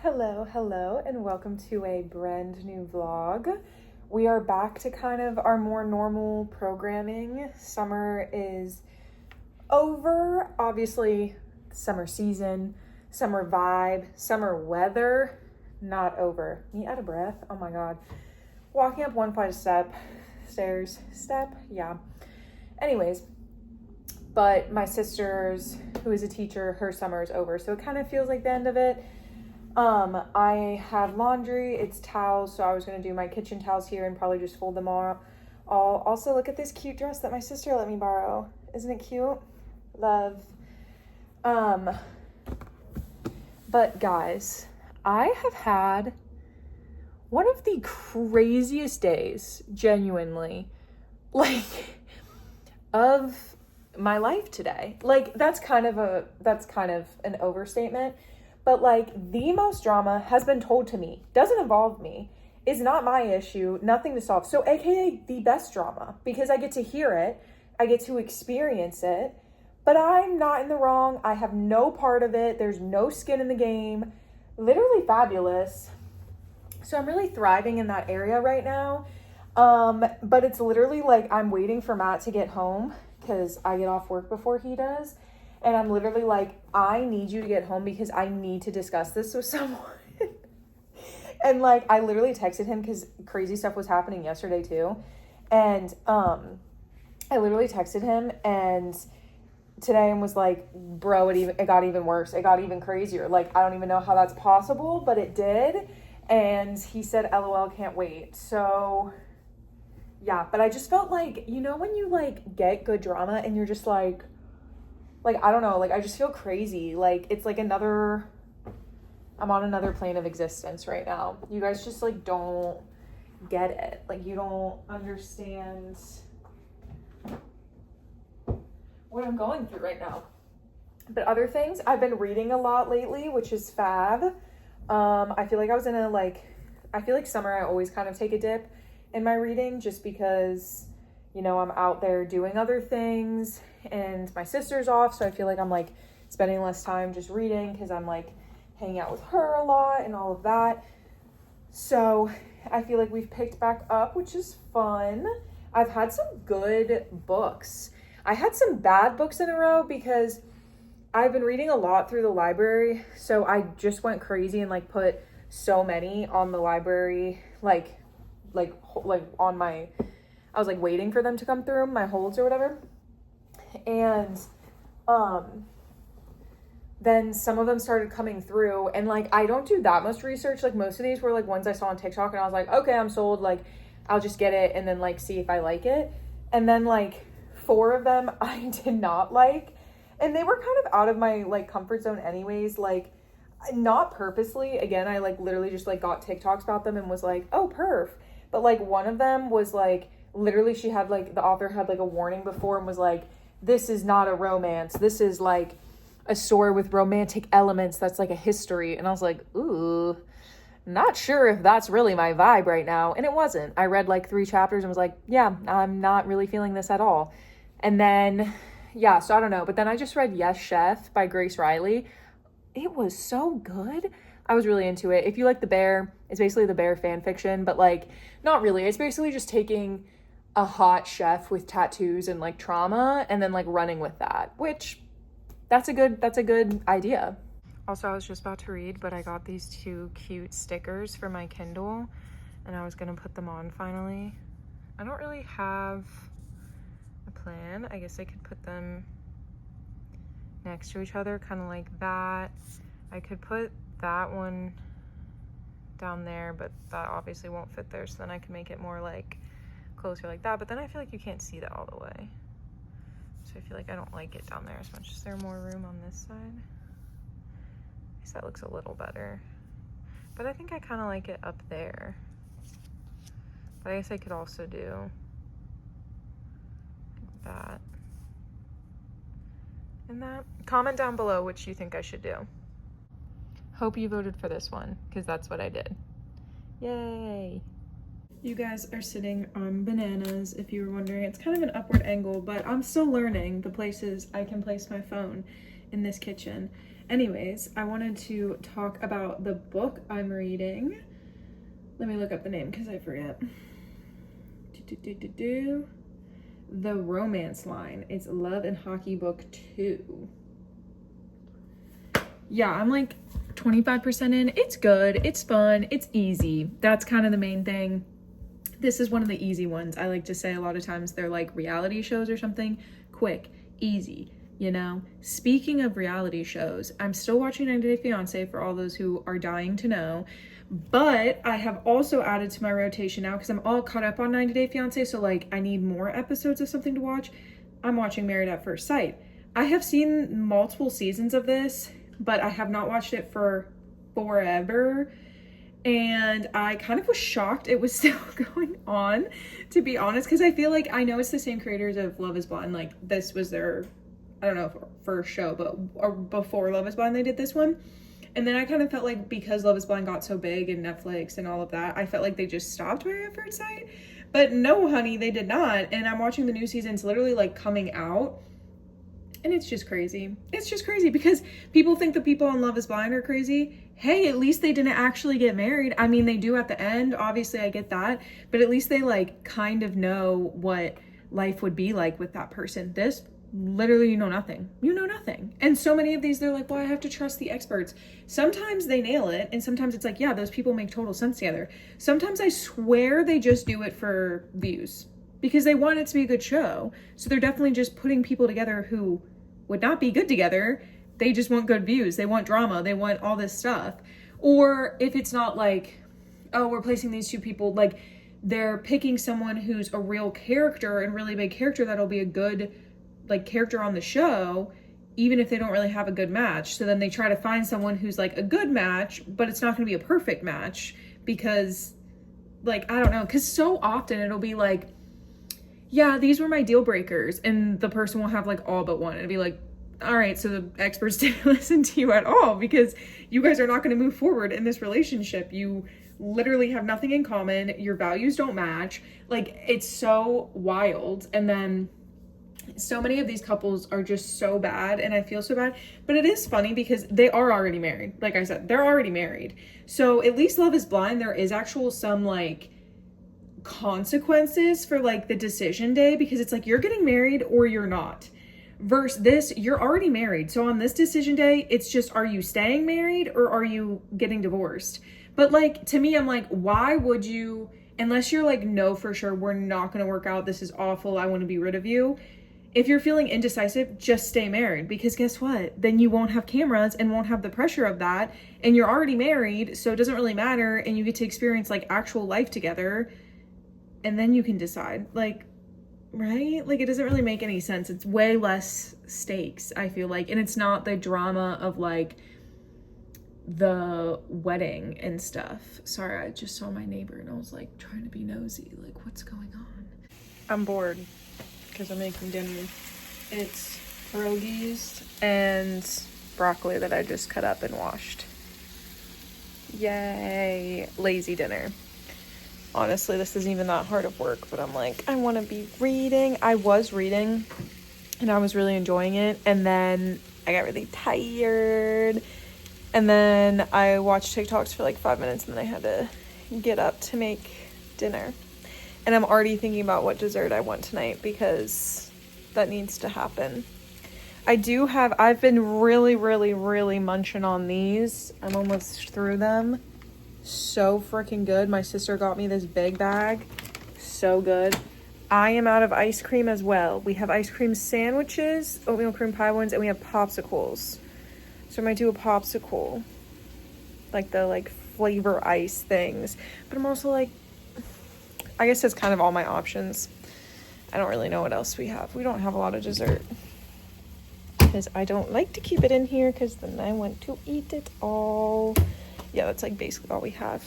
Hello, and welcome to a brand new vlog. We are back to kind of our more normal programming. Summer is over. Obviously, summer season, summer vibe, summer weather, not over. Me out of breath, oh my God. Walking up one flight of stairs, yeah. Anyways, but my sister's, who is a teacher, her summer is over, so it kind of feels like the end of it. I have laundry, it's towels, so I was going to do my kitchen towels here and probably just fold them all. Also, look at this cute dress that my sister let me borrow. Isn't it cute? Love. But guys, I have had one of the craziest days, genuinely, of my life today. That's kind of an overstatement. But the most drama has been told to me, doesn't involve me, is not my issue, nothing to solve. So AKA the best drama, because I get to hear it, I get to experience it, but I'm not in the wrong. I have no part of it. There's no skin in the game. Literally fabulous. So I'm really thriving in that area right now. But it's literally I'm waiting for Matt to get home because I get off work before he does. And I'm literally I need you to get home because I need to discuss this with someone. And I literally texted him because crazy stuff was happening yesterday too. And I literally texted him and today and was bro, it got even worse. It got even crazier. I don't even know how that's possible, but it did. And he said, LOL, can't wait. So yeah, but I just felt when you get good drama and you're just I don't know, I just feel crazy. It's I'm on another plane of existence right now. You guys just don't get it. You don't understand what I'm going through right now. But other things, I've been reading a lot lately, which is fab. I feel I was in I feel summer I always kind of take a dip in my reading just because I'm out there doing other things and my sister's off. So I feel I'm spending less time just reading because I'm hanging out with her a lot and all of that. So I feel we've picked back up, which is fun. I've had some good books. I had some bad books in a row because I've been reading a lot through the library. So I just went crazy and put so many on the library, on my, I was waiting for them to come through my holds or whatever. And then some of them started coming through and I don't do that much research. Most of these were ones I saw on TikTok and I was okay, I'm sold. I'll just get it and then see if I like it. And then 4 of them I did not like. And they were kind of out of my comfort zone anyways. Not purposely. Again, I literally just got TikToks about them and was oh, perf. But one of them was literally she had the author had a warning before and was this is not a romance. This is a story with romantic elements that's a history. And I was ooh, not sure if that's really my vibe right now. And it wasn't. I read 3 chapters and was yeah, I'm not really feeling this at all. And then, yeah, so I don't know. But then I just read Yes Chef by Reilly. It was so good. I was really into it. If you like The Bear, it's basically The Bear fan fiction, but not really. It's basically just taking a hot chef with tattoos and trauma and then running with that, which that's a good idea. Also, I was just about to read, but I got these 2 cute stickers for my Kindle and I was gonna put them on finally. I don't really have a plan. I guess I could put them next to each other, kind of like that. I could put that one down there, but that obviously won't fit there, so then I can make it more closer like that, but then I feel you can't see that all the way. So I feel I don't like it down there as much. Is there more room on this side? I guess that looks a little better. But I think I kind of like it up there. But I guess I could also do that. And that. Comment down below which you think I should do. Hope you voted for this one, because that's what I did. Yay! You guys are sitting on bananas, if you were wondering. It's kind of an upward angle, but I'm still learning the places I can place my phone in this kitchen. Anyways, I wanted to talk about the book I'm reading. Let me look up the name because I forget. The Romance Line. It's Love and Hockey Book 2. Yeah, I'm like 25% in. It's good. It's fun. It's easy. That's kind of the main thing. This is one of the easy ones. I like to say a lot of times they're like reality shows or something. Quick, easy, you know? Speaking of reality shows, I'm still watching 90 Day Fiancé for all those who are dying to know. But I have also added to my rotation now because I'm all caught up on 90 Day Fiancé. So like I need more episodes of something to watch. I'm watching Married at First Sight. I have seen multiple seasons of this, but I have not watched it for forever. And I kind of was shocked it was still going on, to be honest, because I feel like I know it's the same creators of Love is Blind. Like this was their, I don't know, first show, but or before Love is Blind they did this one. And then I kind of felt like because Love is Blind got so big and Netflix and all of that, I felt like they just stopped Married at First Sight. But no, honey, they did not. And I'm watching the new season. It's literally like coming out. And it's just crazy. It's just crazy because people think the people on Love is Blind are crazy. Hey, at least they didn't actually get married. I mean, they do at the end. Obviously, I get that. But at least they like kind of know what life would be like with that person. This, literally, you know nothing. You know nothing. And so many of these, they're like, well, I have to trust the experts. Sometimes they nail it. And sometimes it's like, yeah, those people make total sense together. Sometimes I swear they just do it for views because they want it to be a good show. So they're definitely just putting people together who would not be good together. They just want good views. They want drama. They want all this stuff. Or if it's not like, oh, we're placing these two people, like they're picking someone who's a real character and really big character that'll be a good like character on the show, even if they don't really have a good match. So then they try to find someone who's like a good match, but it's not going to be a perfect match because like, I don't know. Cause so often it'll be like, yeah, these were my deal breakers. And the person will have like all but one. It'll be like, all right, so the experts didn't listen to you at all because you guys are not going to move forward in this relationship. You literally have nothing in common. Your values don't match. Like, it's so wild. And then so many of these couples are just so bad and I feel so bad. But it is funny because they are already married. Like I said, they're already married. So at least Love is Blind, there is actual some like consequences for like the decision day because it's like you're getting married or you're not. Versus this, you're already married. So on this decision day, it's just, are you staying married or are you getting divorced? But like, to me, I'm like, why would you, unless you're like, no, for sure, we're not going to work out. This is awful. I want to be rid of you. If you're feeling indecisive, just stay married because guess what? Then you won't have cameras and won't have the pressure of that. And you're already married. So it doesn't really matter. And you get to experience like actual life together. And then you can decide like, right? Like it doesn't really make any sense. It's way less stakes, I feel like. And it's not the drama of like the wedding and stuff. Sorry, I just saw my neighbor and I was like trying to be nosy. Like, what's going on? I'm bored because I'm making dinner. It's pierogies and broccoli that I just cut up and washed. Yay. Lazy dinner. Honestly, this isn't even that hard of work, but I'm like, I want to be reading. I was reading and I was really enjoying it. And then I got really tired. And then I watched TikToks for like 5 minutes and then I had to get up to make dinner. And I'm already thinking about what dessert I want tonight because that needs to happen. I've been really, really, really munching on these. I'm almost through them. So freaking good. My sister got me this big bag. So good. I am out of ice cream as well. We have ice cream sandwiches, oatmeal cream pie ones, and we have popsicles. So I might do a popsicle. Like the like flavor ice things. But I'm also like, I guess that's kind of all my options. I don't really know what else we have. We don't have a lot of dessert. Because I don't like to keep it in here because then I want to eat it all. Yeah, that's like basically all we have.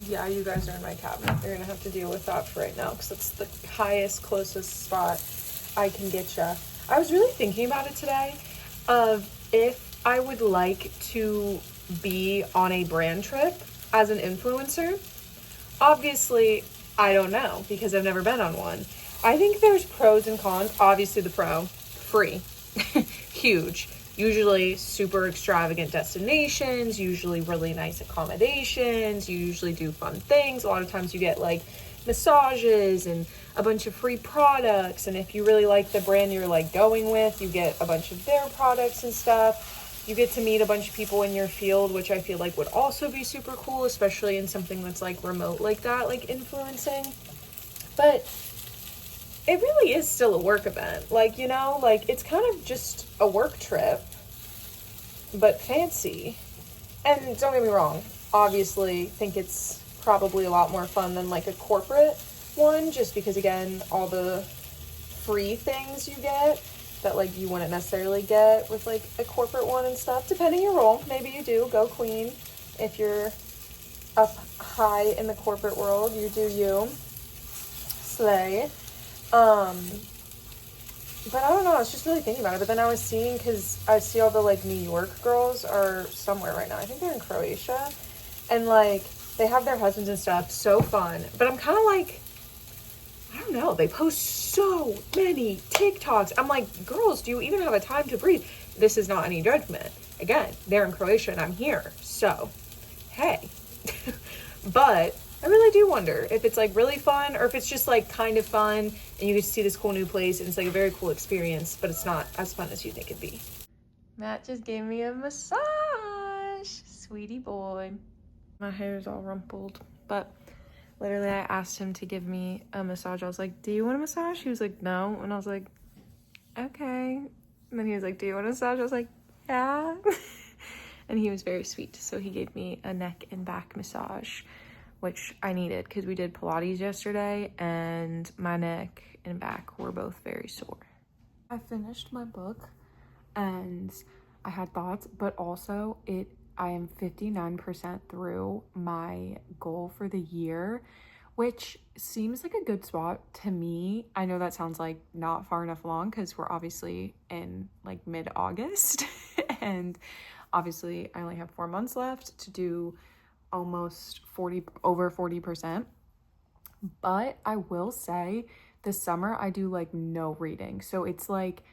Yeah, you guys are in my cabinet. You're gonna have to deal with that for right now because that's the highest, closest spot I can get you. I was really thinking about it today of if I would like to be on a brand trip as an influencer. Obviously, I don't know because I've never been on one. I think there's pros and cons. Obviously, the pro, free. huge. Usually super extravagant destinations, usually really nice accommodations, you usually do fun things. A lot of times you get like massages and a bunch of free products, and if you really like the brand you're like going with, you get a bunch of their products and stuff. You get to meet a bunch of people in your field, which I feel like would also be super cool, especially in something that's like remote like that, like influencing. But it really is still a work event. Like, you know, like it's kind of just a work trip, but fancy. And don't get me wrong, obviously think it's probably a lot more fun than like a corporate one, just because again, all the free things you get that like you wouldn't necessarily get with like a corporate one and stuff, depending your role. Maybe you do, go queen. If you're up high in the corporate world, you do you. Slay. But I don't know, I was just really thinking about it. But then I was seeing, because I see all the like New York girls are somewhere right now. I think they're in Croatia. And like, they have their husbands and stuff. So fun. But I'm kind of like, I don't know. They post so many TikToks. I'm like, girls, do you even have a time to breathe? This is not any judgment. Again, they're in Croatia and I'm here. So, hey. But I really do wonder if it's like really fun, or if it's just like kind of fun and you get to see this cool new place and it's like a very cool experience, but it's not as fun as you think it'd be. Matt just gave me a massage. Sweetie boy. My hair is all rumpled, but literally I asked him to give me a massage. I was like, do you want a massage? He was like, no. And I was like, okay. And then he was like, do you want a massage? I was like, yeah. And he was very sweet. So he gave me a neck and back massage, which I needed because we did Pilates yesterday and my neck and back were both very sore. I finished my book and I had thoughts, but also I am 59% through my goal for the year, which seems like a good spot to me. I know that sounds like not far enough along because we're obviously in like mid-August and obviously I only have 4 months left to do almost over 40%. But I will say this summer I do like no reading. So it's like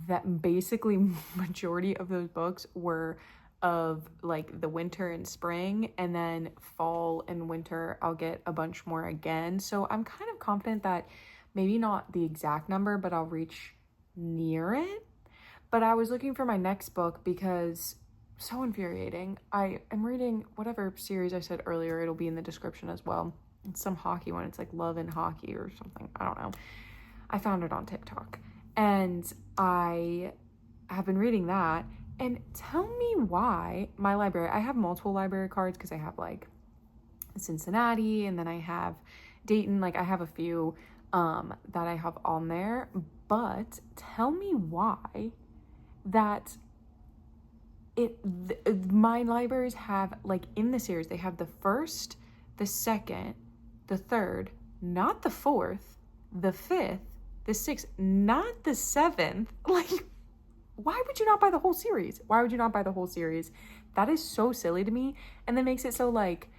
that basically majority of those books were of like the winter and spring, and then fall and winter I'll get a bunch more again. So I'm kind of confident that maybe not the exact number, but I'll reach near it. But I was looking for my next book because so infuriating. I am reading whatever series I said earlier. It'll be in the description as well. It's some hockey one. It's like Love and Hockey or something. I don't know. I found it on TikTok. And I have been reading that. And tell me why my library, I have multiple library cards because I have like Cincinnati and then I have Dayton. Like I have a few that I have on there. But tell me why that my libraries have like in the series, they have the first, the second, the third, not the fourth, the fifth, the sixth, not the seventh. Like, why would you not buy the whole series? Why would you not buy the whole series? That is so silly to me. And that makes it so like,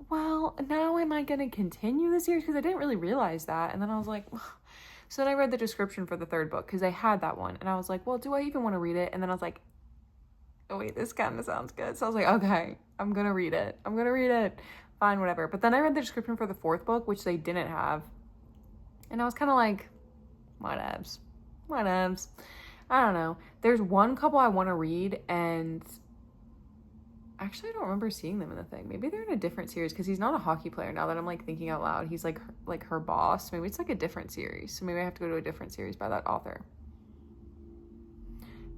well, now am I going to continue the series? Because I didn't really realize that. And then I was like, so then I read the description for the third book because I had that one. And I was like, well, do I even want to read it? And then I was like, oh wait, this kind of sounds good. So I was like, okay, I'm going to read it. Fine, whatever. But then I read the description for the fourth book, which they didn't have. And I was kind of like, whatevs. I don't know. There's one couple I want to read, and actually I don't remember seeing them in the thing. Maybe they're in a different series because he's not a hockey player now that I'm like thinking out loud. He's like her boss. Maybe it's like a different series. So maybe I have to go to a different series by that author.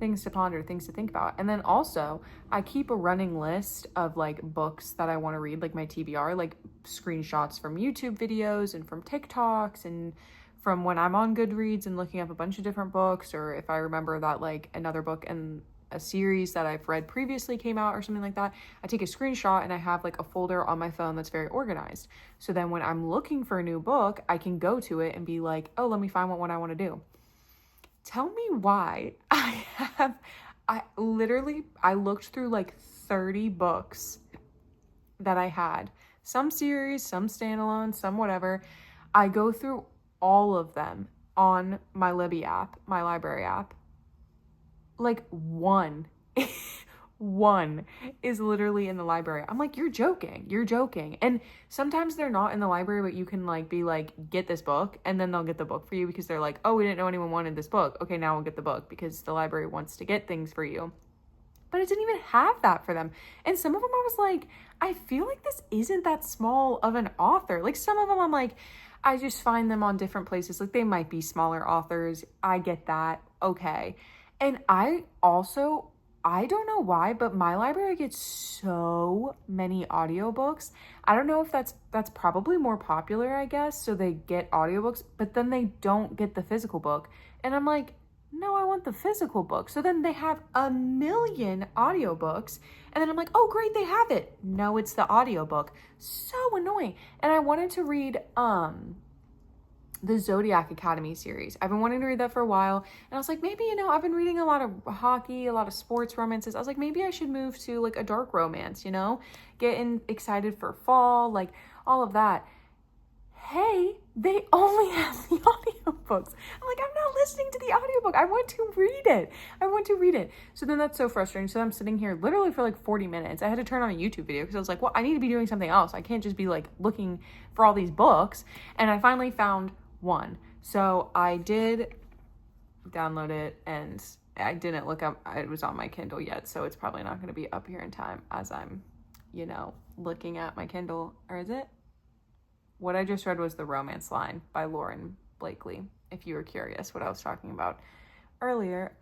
Things to ponder, things to think about. And then also I keep a running list of like books that I want to read, like my TBR, like screenshots from YouTube videos and from TikToks and from when I'm on Goodreads and looking up a bunch of different books, or if I remember that like another book in a series that I've read previously came out or something like that, I take a screenshot and I have like a folder on my phone that's very organized. So then when I'm looking for a new book, I can go to it and be like, oh, let me find what one I want to do. Tell me why I looked through like 30 books that I had. Some series, some standalone, some whatever. I go through all of them on my Libby app, my library app. like one one is literally in the library. I'm like, you're joking. And sometimes they're not in the library, but you can like be like, get this book, and then they'll get the book for you because they're like, oh, we didn't know anyone wanted this book. Okay, now we'll get the book because the library wants to get things for you. But it didn't even have that for them. And some of them I was like, I feel like this isn't that small of an author. Like some of them I'm like, I just find them on different places. Like they might be smaller authors. I get that. Okay. And I don't know why, but my library gets so many audiobooks. I don't know if that's probably more popular, I guess. So they get audiobooks, but then they don't get the physical book. And I'm like, no, I want the physical book. So then they have a million audiobooks. And then I'm like, oh, great, they have it. No, it's the audiobook. So annoying. And I wanted to read the Zodiac Academy series. I've been wanting to read that for a while. And I was like, maybe, I've been reading a lot of hockey, a lot of sports romances. I was like, maybe I should move to like a dark romance, getting excited for fall, like all of that. Hey, they only have the audiobooks. I'm like, I'm not listening to the audiobook. I want to read it. So then that's so frustrating. So I'm sitting here literally for like 40 minutes. I had to turn on a YouTube video because I was like, well, I need to be doing something else. I can't just be like looking for all these books. And I finally found one. So I did download it and I didn't look up, it was on my Kindle yet. So it's probably not going to be up here in time as I'm, looking at my Kindle. Or is it? What I just read was The Romance Line by Lauren Blakely, if you were curious what I was talking about earlier.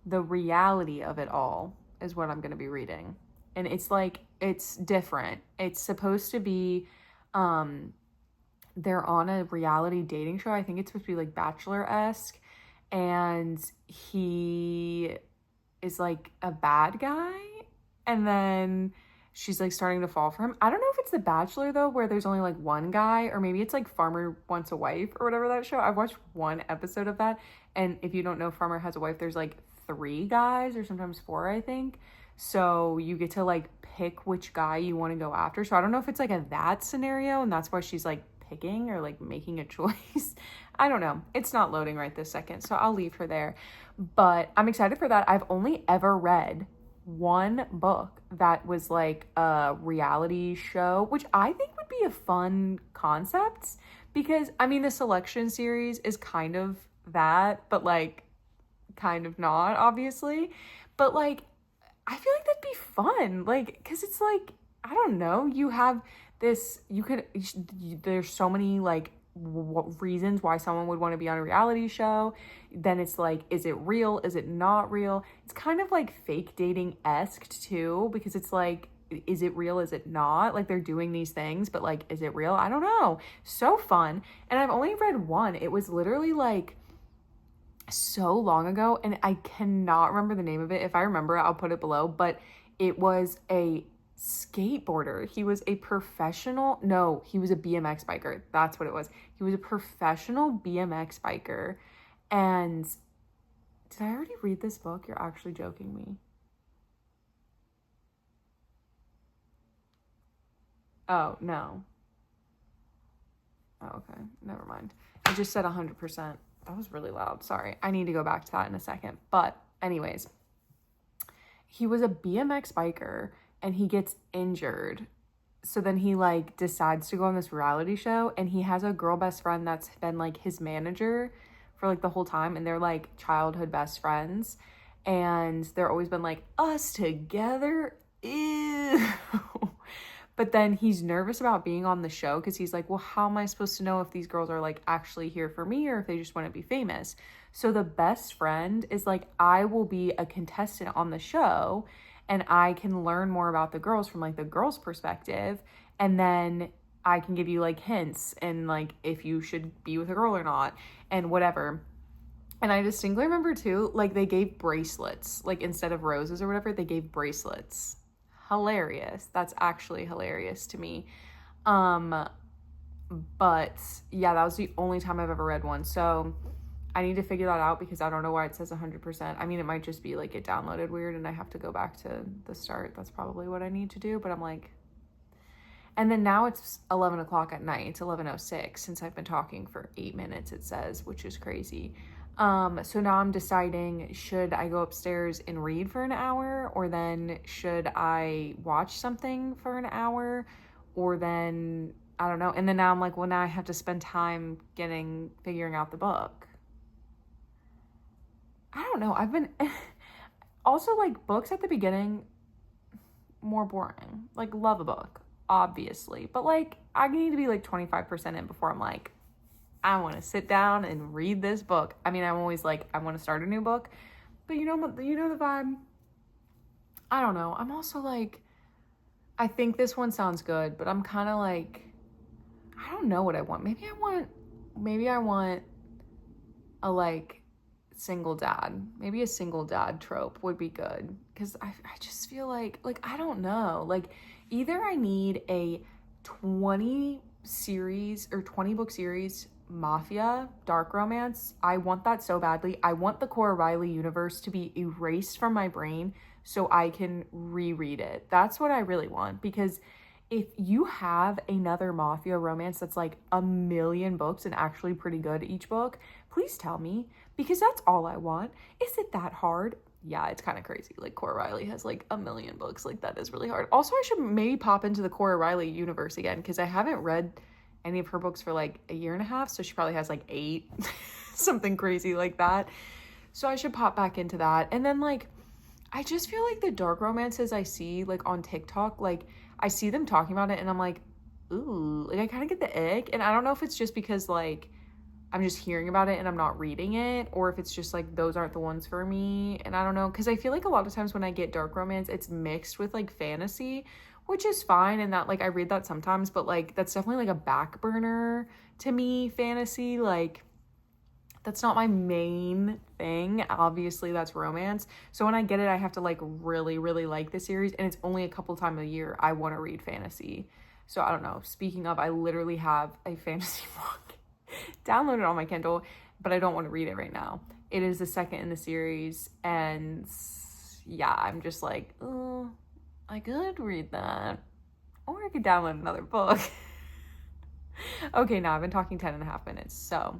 The reality of it all is what I'm going to be reading. And it's like, it's different. It's supposed to be, they're on a reality dating show. I think it's supposed to be like Bachelor-esque. And he is like a bad guy. And then she's like starting to fall for him. I don't know if it's The Bachelor though, where there's only like one guy, or maybe it's like Farmer Wants a Wife or whatever that show. I've watched one episode of that. And if you don't know Farmer Has a Wife, there's like 3 guys or sometimes 4, I think. So you get to like pick which guy you want to go after. So I don't know if it's like that scenario and that's why she's like picking or like making a choice. I don't know. It's not loading right this second. So I'll leave her there. But I'm excited for that. I've only ever read one book that was like a reality show, which I think would be a fun concept because the Selection series is kind of that, but like kind of not, obviously. But like, I feel like that'd be fun. Like, cause it's like, I don't know, you have this, there's so many like reasons why someone would want to be on a reality show. Then it's like, is it real? Is it not real? It's kind of like fake dating-esque too, because it's like, is it real? Is it not? Like they're doing these things, but like, is it real? I don't know. So fun. And I've only read one. It was literally like so long ago and I cannot remember the name of it. If I remember it, I'll put it below, but it was a skateboarder. He was a professional, no, he was a BMX biker. That's what it was. He was a professional BMX biker. And did I already read this book? You're actually joking me. Oh, no. Oh, okay. Never mind. I just said 100%. That was really loud. Sorry. I need to go back to that in a second. But anyways, he was a BMX biker and he gets injured. So then he like decides to go on this reality show and he has a girl best friend that's been like his manager for like the whole time. And they're like childhood best friends. And they're always been like, us together. Ew. But then he's nervous about being on the show because he's like, well, how am I supposed to know if these girls are like actually here for me or if they just want to be famous? So the best friend is like, I will be a contestant on the show and I can learn more about the girls from like the girls' perspective. And then I can give you like hints and like if you should be with a girl or not and whatever. And I distinctly remember too, like they gave bracelets, like instead of roses or whatever, they gave bracelets. Hilarious. That's actually hilarious to me. But yeah, that was the only time I've ever read one. So I need to figure that out because I don't know why it says 100%. I mean, it might just be like it downloaded weird and I have to go back to the start. That's probably what I need to do. But I'm like, and then now it's 11 o'clock at night. It's 11:06 since I've been talking for 8 minutes, it says, which is crazy. So now I'm deciding, should I go upstairs and read for an hour, or then should I watch something for an hour, or then, I don't know. And then now I'm like, well, now I have to spend time figuring out the book. I don't know. I've been, also like books at the beginning, more boring. Like love a book, obviously. But like, I need to be like 25% in before I'm like, I want to sit down and read this book. I mean, I'm always like, I want to start a new book, but you know the vibe. I don't know. I'm also like, I think this one sounds good, but I'm kind of like, I don't know what I want. Maybe I want a like single dad. Maybe a single dad trope would be good. Cause I just feel like I don't know. Like either I need a 20 series or 20 book series mafia dark romance. I want that so badly. I want the core Reilly universe to be erased from my brain so I can reread it. That's what I really want, because if you have another mafia romance that's like a million books and actually pretty good each book, please tell me, because that's all I want. Is it that hard? Yeah, it's kind of crazy. Like Cora Reilly has like a million books. Like that is really hard. Also, I should maybe pop into the Cora Reilly universe again, because I haven't read any of her books for like a year and a half. So she probably has like 8, something crazy like that. So I should pop back into that. And then like, I just feel like the dark romances I see like on TikTok, like I see them talking about it and I'm like, ooh, like I kind of get the ick. And I don't know if it's just because like I'm just hearing about it and I'm not reading it, or if it's just like those aren't the ones for me. And I don't know, because I feel like a lot of times when I get dark romance, it's mixed with like fantasy, which is fine. And that like I read that sometimes, but like that's definitely like a back burner to me, fantasy. Like that's not my main thing. Obviously that's romance. So when I get it, I have to like really, really like the series. And it's only a couple times a year I want to read fantasy. So I don't know. Speaking of, I literally have a fantasy book downloaded on my Kindle, but I don't want to read it right now. It is the second in the series. And yeah, I'm just like, oh, I could read that. Or I could download another book. Okay, now I've been talking 10.5 minutes. So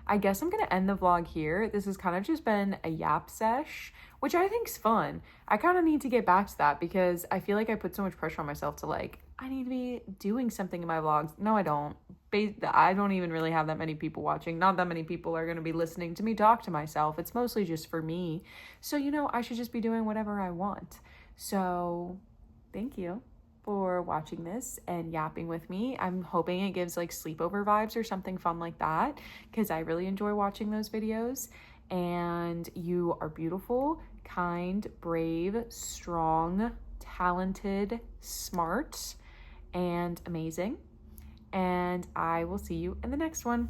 I guess I'm going to end the vlog here. This has kind of just been a yap sesh, which I think's fun. I kind of need to get back to that because I feel like I put so much pressure on myself to like, I need to be doing something in my vlogs. No, I don't. I don't even really have that many people watching. Not that many people are going to be listening to me talk to myself. It's mostly just for me. So, you know, I should just be doing whatever I want. So thank you for watching this and yapping with me. I'm hoping it gives like sleepover vibes or something fun like that, because I really enjoy watching those videos. And you are beautiful, kind, brave, strong, talented, smart, and amazing. And I will see you in the next one.